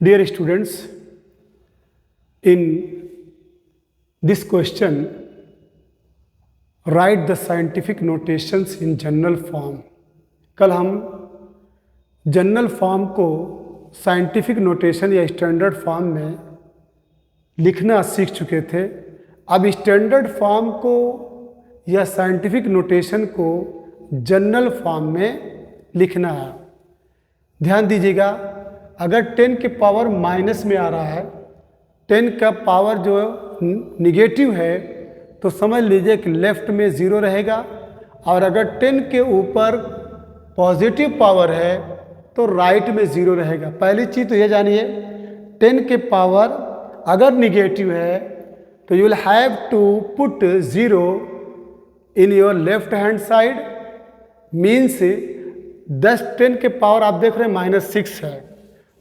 Dear students, in this question, write the scientific notations in general form. कल हम general form को scientific notation या standard form में लिखना सीख चुके थे। अब स्टैंडर्ड फॉर्म को या साइंटिफिक नोटेशन को जनरल फॉर्म में लिखना है। ध्यान दीजिएगा, अगर 10 के पावर माइनस में आ रहा है, 10 का पावर जो निगेटिव है, तो समझ लीजिए कि लेफ्ट में 0 रहेगा, और अगर 10 के ऊपर पॉजिटिव पावर है तो राइट में 0 रहेगा। पहली चीज़ तो ये जानिए, 10 के पावर अगर निगेटिव है तो you will have to put 0 in your left hand side. Means 10 के पावर आप देख रहे हैं -6 है,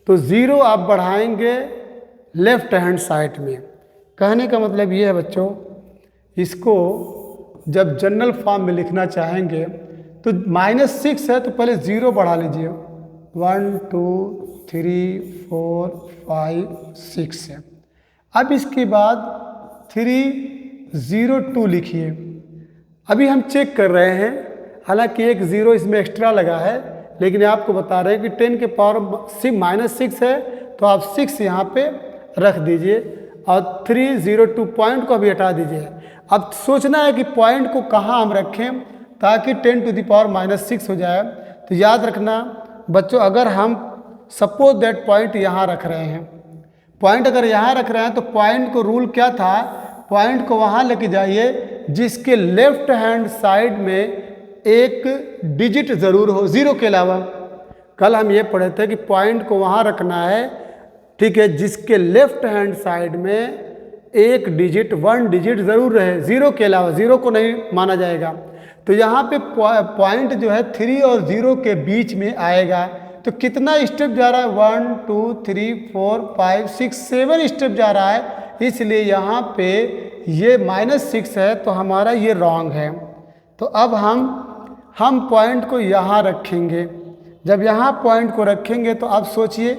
तो 0 आप बढ़ाएंगे लेफ्ट हैंड साइड में। कहने का मतलब ये है बच्चों, इसको जब जनरल फॉर्म में लिखना चाहेंगे तो -6 है तो पहले 0 बढ़ा लीजिए। 1 2 3 4 5 6 है। अब इसके बाद 3 0 2 लिखिए। अभी हम चेक कर रहे हैं, हालांकि एक 0 इसमें एक्स्ट्रा लगा है, लेकिन आपको बता रहे हैं कि 10 के पावर सिर्फ -6 है, तो आप 6 यहाँ पे रख दीजिए और 3 0 2 पॉइंट को भी हटा दीजिए। अब सोचना है कि पॉइंट को कहाँ हम रखें ताकि 10 टू द पावर -6 हो जाए। तो याद रखना बच्चों, अगर हम सपोज दैट पॉइंट यहाँ रख रहे हैं, पॉइंट अगर यहाँ रख रहे हैं तो पॉइंट को रूल क्या था, पॉइंट को वहाँ लेके जाइए जिसके लेफ्ट हैंड साइड में एक डिजिट ज़रूर हो 0 के अलावा। कल हम ये पढ़े थे कि पॉइंट को वहाँ रखना है, ठीक है, जिसके लेफ्ट हैंड साइड में एक डिजिट 1 डिजिट ज़रूर रहे 0 के अलावा, 0 को नहीं माना जाएगा। तो यहाँ पे पॉइंट जो है 3 और 0 के बीच में आएगा। तो कितना स्टेप जा रहा है, 1 2 3 4 5 6 7 स्टेप जा रहा है, इसलिए यहाँ पे ये -6 है, तो हमारा ये रॉन्ग है। तो अब हम पॉइंट को यहाँ रखेंगे। जब यहाँ पॉइंट को रखेंगे तो अब सोचिए,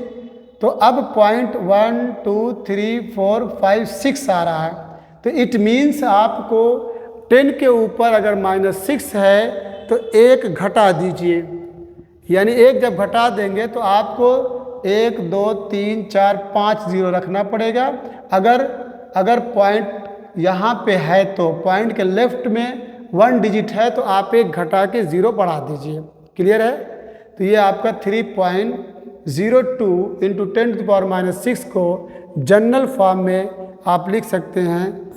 तो अब पॉइंट 1 2 3 4 5 6 आ रहा है, तो इट मीन्स आपको 10 के ऊपर अगर -6 है तो 1 घटा दीजिए। यानी 1 जब घटा देंगे तो आपको 1 2 3 4 5 0 रखना पड़ेगा। अगर पॉइंट यहाँ पे है तो पॉइंट के लेफ्ट में 1 डिजिट है तो आप 1 घटा के 0 बढ़ा दीजिए। क्लियर है? तो ये आपका 3.02 इंटू 10 टू द पावर -6 को जनरल फॉर्म में आप लिख सकते हैं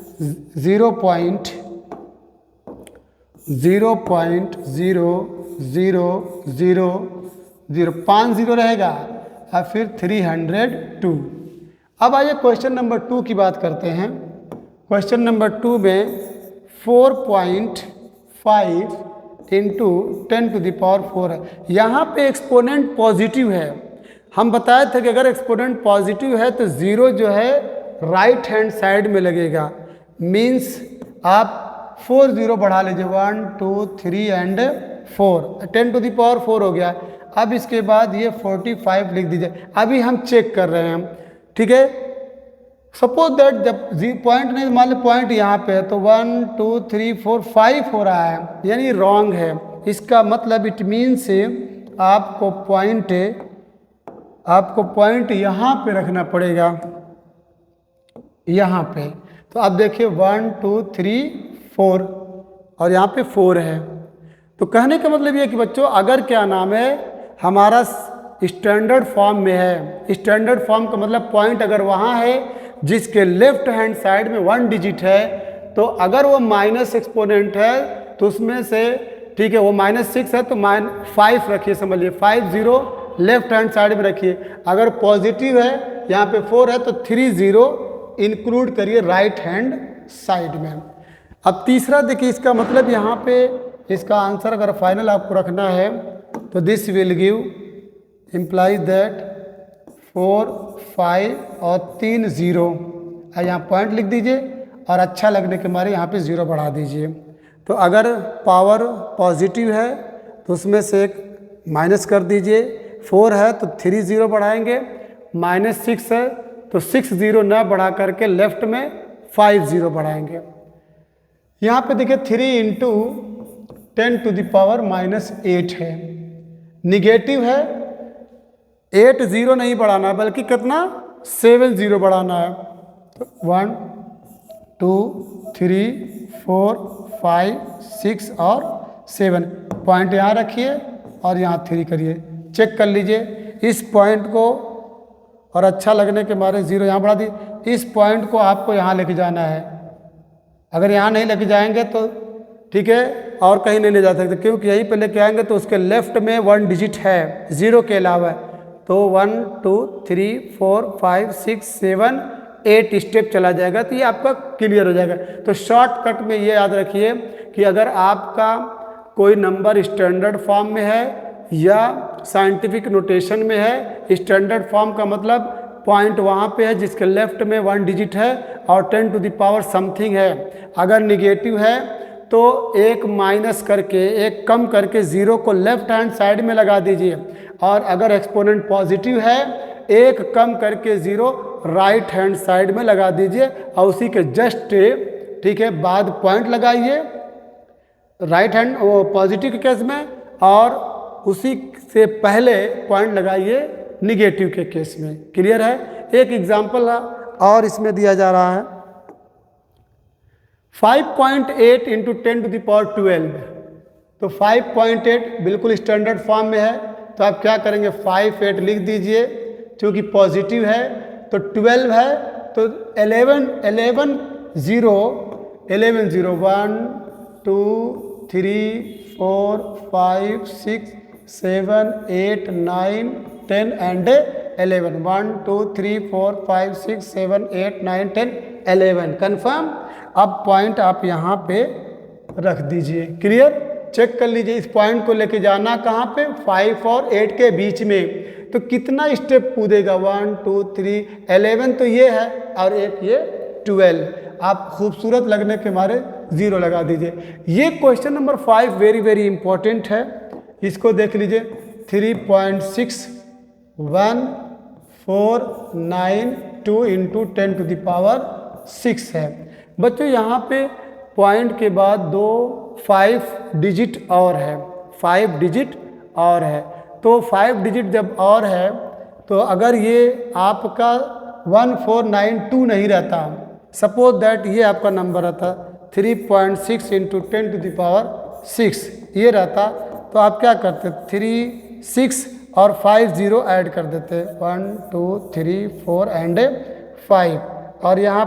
0.0000 5 0 रहेगा और फिर 302। अब आइए क्वेश्चन नंबर 2 की बात करते हैं। क्वेश्चन नंबर 2 में 4.5 इंटू 10 टू द पावर 4 है। यहाँ पे एक्सपोनेंट पॉजिटिव है। हम बताए थे कि अगर एक्सपोनेंट पॉजिटिव है तो 0 जो है राइट हैंड साइड में लगेगा। मीन्स आप 4 0 बढ़ा लीजिए, 1 2 3 एंड 4, 10 टू द पावर 4 हो गया। अब इसके बाद ये 45 लिख दीजिए। अभी हम चेक कर रहे हैं, ठीक है। सपोज दैट जब पॉइंट नहीं, मान लो पॉइंट यहाँ पे है, तो 1 2 3 4 5 हो रहा है, यानी रॉन्ग है। इसका मतलब इट मीन्स आपको पॉइंट यहाँ पे रखना पड़ेगा, यहाँ पे। तो अब देखिए 1 2 3 4 और यहाँ पे 4 है। तो कहने का मतलब ये है कि बच्चों, अगर क्या नाम है, हमारा स्टैंडर्ड फॉर्म में है। स्टैंडर्ड फॉर्म का मतलब पॉइंट अगर वहाँ है जिसके लेफ्ट हैंड साइड में 1 डिजिट है, तो अगर वो माइनस एक्सपोनेंट है तो उसमें से, ठीक है, वो -6 है तो -5 रखिए, समझिए 5 0 लेफ्ट हैंड साइड में रखिए। अगर पॉजिटिव है, यहाँ पे 4 है, तो 3 0 इंक्लूड करिए राइट हैंड साइड में। अब तीसरा देखिए, इसका मतलब यहाँ पे इसका आंसर अगर फाइनल आपको रखना है तो this will give implies that 4 5 और 3 0, यहाँ पॉइंट लिख दीजिए और अच्छा लगने के मारे यहाँ पे 0 बढ़ा दीजिए। तो अगर पावर पॉजिटिव है तो उसमें से एक माइनस कर दीजिए, 4 है तो 3 0 बढ़ाएंगे, -6 है तो 6 जीरो न बढ़ा करके लेफ्ट में 5 जीरो बढ़ाएंगे। यहाँ पे देखिए 3 इंटू 10⁻⁻8 है, निगेटिव है, 8 जीरो नहीं बढ़ाना है बल्कि कितना 7 जीरो बढ़ाना है। तो 1 2 3 4 5 6 और 7 पॉइंट यहाँ रखिए और यहाँ 3 करिए, चेक कर लीजिए इस पॉइंट को, और अच्छा लगने के मारे जीरो यहाँ बढ़ा दी। इस पॉइंट को आपको यहाँ लेके जाना है, अगर यहाँ नहीं लेके जाएंगे तो ठीक है और कहीं नहीं ले जा सकते, क्योंकि यहीं पे लेके आएंगे तो उसके लेफ्ट में 1 डिजिट है जीरो के अलावा, तो 1 2 3 4 5 6 7 8 स्टेप चला जाएगा, तो ये आपका क्लियर हो जाएगा। तो शॉर्टकट में ये याद रखिए कि अगर आपका कोई नंबर स्टैंडर्ड फॉर्म में है या साइंटिफिक नोटेशन में है, स्टैंडर्ड फॉर्म का मतलब पॉइंट वहाँ पे है जिसके लेफ्ट में 1 डिजिट है और 10 टू द पावर समथिंग है। अगर निगेटिव है तो एक माइनस करके, एक कम करके जीरो को लेफ्ट हैंड साइड में लगा दीजिए, और अगर एक्सपोनेंट पॉजिटिव है एक कम करके जीरो राइट हैंड साइड में लगा दीजिए और उसी के जस्ट ठीक है बाद पॉइंट लगाइए राइट हैंड वो पॉजिटिव के केस में, और उसी से पहले पॉइंट लगाइए निगेटिव के केस में। क्लियर है? एक एग्जांपल और इसमें दिया जा रहा है 5.8 इंटू 10⁻12। तो 5.8 बिल्कुल स्टैंडर्ड फॉर्म में है, तो आप क्या करेंगे 5 8 लिख दीजिए, क्योंकि पॉजिटिव है तो 12 है तो 11 0 1 2 3 4 5 6 7 8 9 10 एंड 11 1 2 3 4 5 6 7 8 9 10 11 कन्फर्म। अब पॉइंट आप यहाँ पे रख दीजिए। क्लियर? चेक कर लीजिए इस पॉइंट को लेके जाना कहाँ पे 5 और 8 के बीच में, तो कितना स्टेप कूदेगा 1 2 3 11 तो ये है और एक ये 12। आप खूबसूरत लगने के मारे जीरो लगा दीजिए। ये question number 5 very very important है, इसको देख लीजिए 3.61492 इंटू 10⁻6 है। बच्चों यहाँ पे पॉइंट के बाद 5 डिजिट और है, 5 डिजिट और है, तो 5 डिजिट जब और है तो अगर ये आपका 1492 नहीं रहता, सपोज दैट ये आपका नंबर रहता 3.6 इंटू 10⁻6 ये रहता, तो आप क्या करते 3 6 और 5 जीरो ऐड कर देते 1 2 3 4 एंड 5, और यहाँ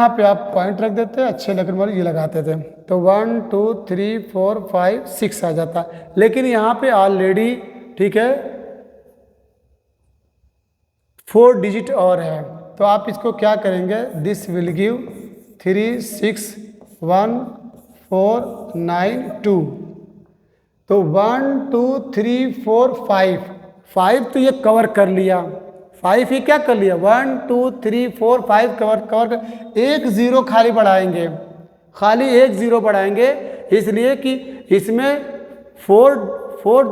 पे आप पॉइंट रख देते, अच्छे लगने वाले ये लगाते थे, तो 1 2 3 4 5 6 आ जाता। लेकिन यहाँ पे ऑलरेडी ठीक है 4 डिजिट और है, तो आप इसको क्या करेंगे दिस विल गिव 3 6 1 4 9 2, तो 1 2 3 4 5 तो ये कवर कर लिया, 5 ही क्या कर लिया 1 2 3 4 5 कवर कर, एक जीरो खाली बढ़ाएंगे, खाली एक जीरो बढ़ाएंगे, इसलिए कि इसमें 4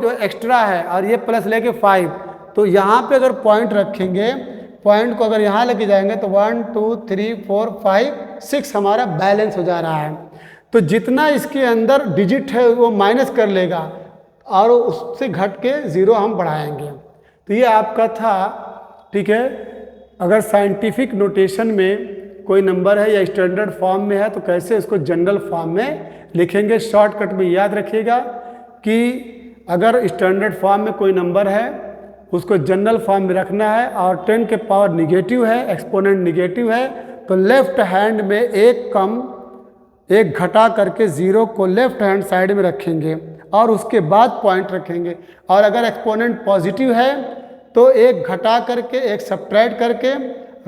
जो एक्स्ट्रा है और ये प्लस लेके 5, तो यहाँ पे अगर पॉइंट रखेंगे, पॉइंट को अगर यहाँ लेके जाएंगे तो 1 2 3 4 5 6 हमारा बैलेंस हो जा रहा है। तो जितना इसके अंदर डिजिट है वो माइनस कर लेगा और उससे घट के जीरो हम बढ़ाएंगे। तो ये आपका था, ठीक है। अगर साइंटिफिक नोटेशन में कोई नंबर है या स्टैंडर्ड फॉर्म में है तो कैसे उसको जनरल फॉर्म में लिखेंगे। शॉर्टकट में याद रखिएगा कि अगर स्टैंडर्ड फॉर्म में कोई नंबर है उसको जनरल फॉर्म में रखना है और 10 के पावर निगेटिव है, एक्सपोनेंट निगेटिव है, तो लेफ्ट हैंड में एक कम एक घटा करके जीरो को लेफ्ट हैंड साइड में रखेंगे और उसके बाद पॉइंट रखेंगे। और अगर एक्सपोनेंट पॉजिटिव है तो एक घटा करके एक सब्ट्रैक्ट करके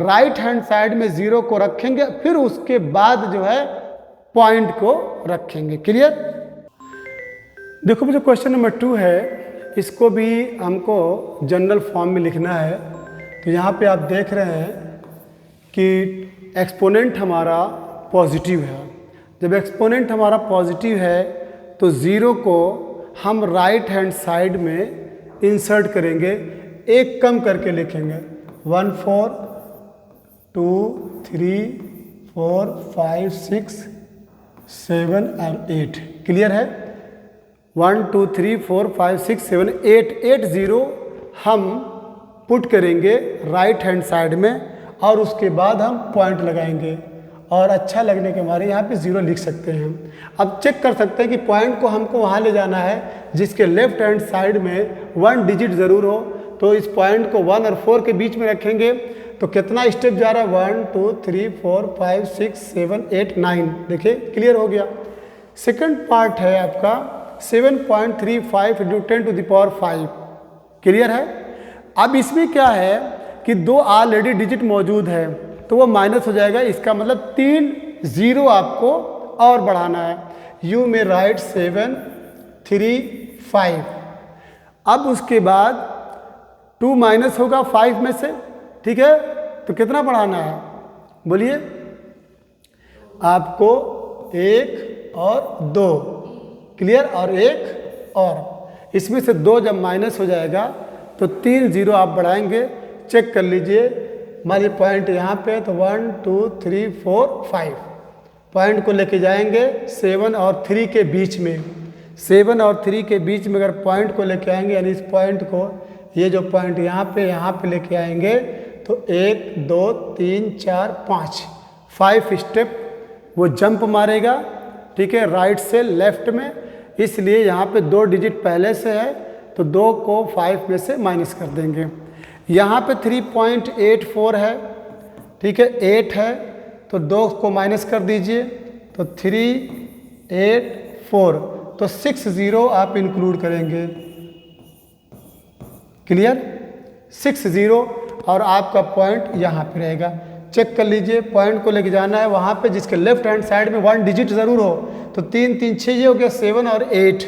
राइट हैंड साइड में जीरो को रखेंगे, फिर उसके बाद जो है पॉइंट को रखेंगे। क्लियर? देखो जो क्वेश्चन नंबर 2 है इसको भी हमको जनरल फॉर्म में लिखना है। तो यहाँ पे आप देख रहे हैं कि एक्सपोनेंट हमारा पॉजिटिव है। जब एक्सपोनेंट हमारा पॉजिटिव है तो ज़ीरो को हम राइट हैंड साइड में इंसर्ट करेंगे, एक कम करके लिखेंगे 1 4 2 3 4 5 6 7 और 8। क्लियर है? 1 2 3 4 5 6 7 8 8 0 हम पुट करेंगे राइट हैंड साइड में और उसके बाद हम पॉइंट लगाएंगे और अच्छा लगने के मारे यहाँ पे 0 लिख सकते हैं। अब चेक कर सकते हैं कि पॉइंट को हमको वहाँ ले जाना है जिसके लेफ्ट हैंड साइड में 1 डिजिट ज़रूर हो, तो इस पॉइंट को 1 और 4 के बीच में रखेंगे तो कितना स्टेप जा रहा है 1 2 3 4 5 6 7 8 9। देखिए क्लियर हो गया। सेकंड पार्ट है आपका 7.35 into 10 to the power 5। Clear है? अब इसमें क्या है कि 2 ऑलरेडी डिजिट मौजूद है तो वो माइनस हो जाएगा, इसका मतलब 3 0 आपको और बढ़ाना है। यू में राइट 7 3 5। अब उसके बाद 2 माइनस होगा 5 में से, ठीक है? तो कितना बढ़ाना है बोलिए? आपको 1 और 2। क्लियर? और 1 और इसमें से 2 जब माइनस हो जाएगा तो 3 0 आप बढ़ाएंगे। चेक कर लीजिए, मान लीजिए पॉइंट यहाँ पे तो 1 2 3 4 5 पॉइंट को लेके जाएंगे 7 और 3 के बीच में। 7 और 3 के बीच में अगर पॉइंट को लेके आएंगे यानी इस पॉइंट को, ये जो पॉइंट यहाँ पे लेके आएंगे तो 1 2 3 4 5 स्टेप वो जंप मारेगा, ठीक है, राइट से लेफ्ट में। इसलिए यहाँ पे 2 डिजिट पहले से है तो 2 को 5 में से माइनस कर देंगे। यहाँ पे 3.84 है, ठीक है, 8 है तो 2 को माइनस कर दीजिए तो 3 8 4 तो 6 0 आप इंक्लूड करेंगे। क्लियर? 6 0 और आपका पॉइंट यहाँ पे रहेगा। चेक कर लीजिए, पॉइंट को लेके जाना है वहाँ पे जिसके लेफ्ट हैंड साइड में 1 डिजिट ज़रूर हो, तो 3 3 6 ये हो गया 7 और 8।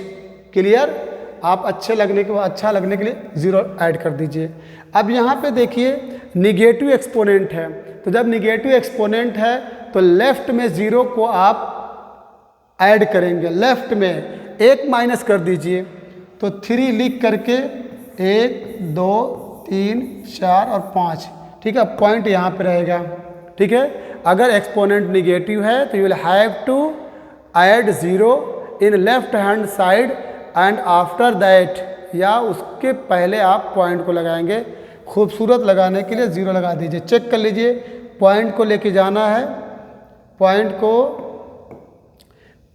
क्लियर? आप अच्छा लगने के लिए 0 ऐड कर दीजिए। अब यहाँ पे देखिए निगेटिव एक्सपोनेंट है, तो जब निगेटिव एक्सपोनेंट है तो लेफ्ट में 0 को आप ऐड करेंगे, लेफ्ट में 1 माइनस कर दीजिए तो 3 लिख करके 1 2 3 4 और 5, ठीक है, पॉइंट यहाँ पे रहेगा। ठीक है, अगर एक्सपोनेंट निगेटिव है तो you will have to add 0 in left hand side and after that, या उसके पहले आप पॉइंट को लगाएंगे। खूबसूरत लगाने के लिए 0 लगा दीजिए। चेक कर लीजिए, पॉइंट को लेके जाना है, पॉइंट को,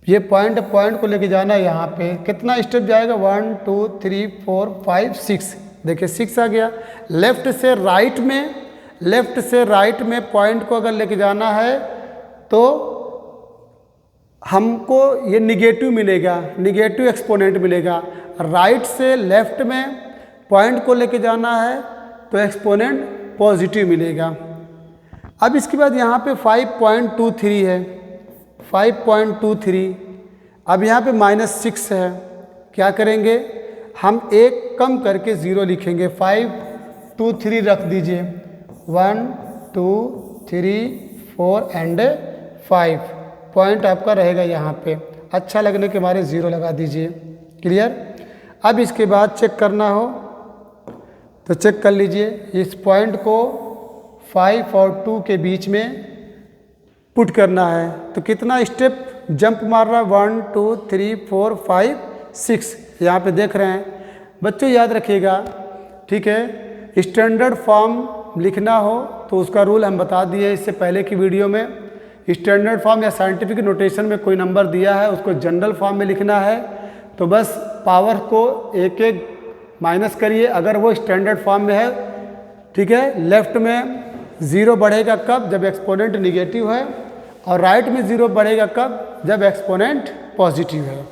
ये पॉइंट को लेके जाना है। यहाँ पे कितना स्टेप जाएगा 1 2 3 4 5 6। देखिए 6 आ गया। लेफ्ट से राइट में पॉइंट को अगर लेके जाना है तो हमको ये निगेटिव मिलेगा, निगेटिव एक्सपोनेंट मिलेगा। राइट से लेफ्ट में पॉइंट को लेके जाना है तो एक्सपोनेंट पॉजिटिव मिलेगा। अब इसके बाद यहाँ पे 5.23 है, 5.23। अब यहाँ पे -6 है, क्या करेंगे हम एक कम करके 0 लिखेंगे, 5 2 3 रख दीजिए, 1 2 3 4 एंड 5 पॉइंट आपका रहेगा यहाँ पे। अच्छा लगने के मारे 0 लगा दीजिए। क्लियर? अब इसके बाद चेक करना हो तो चेक कर लीजिए, इस पॉइंट को 5 और 2 के बीच में पुट करना है तो कितना स्टेप जंप मार रहा है 1 2 3 4 5 6, यहाँ पे देख रहे हैं। बच्चों याद रखिएगा, ठीक है, स्टैंडर्ड फॉर्म लिखना हो तो उसका रूल हम बता दिए इससे पहले की वीडियो में। स्टैंडर्ड फॉर्म या साइंटिफिक नोटेशन में कोई नंबर दिया है उसको जनरल फॉर्म में लिखना है तो बस पावर को एक एक माइनस करिए अगर वो स्टैंडर्ड फॉर्म में है। ठीक है, लेफ्ट में 0 बढ़ेगा कब? जब एक्सपोनेंट निगेटिव है, और राइट में 0 बढ़ेगा कब? जब एक्सपोनेंट पॉजिटिव है।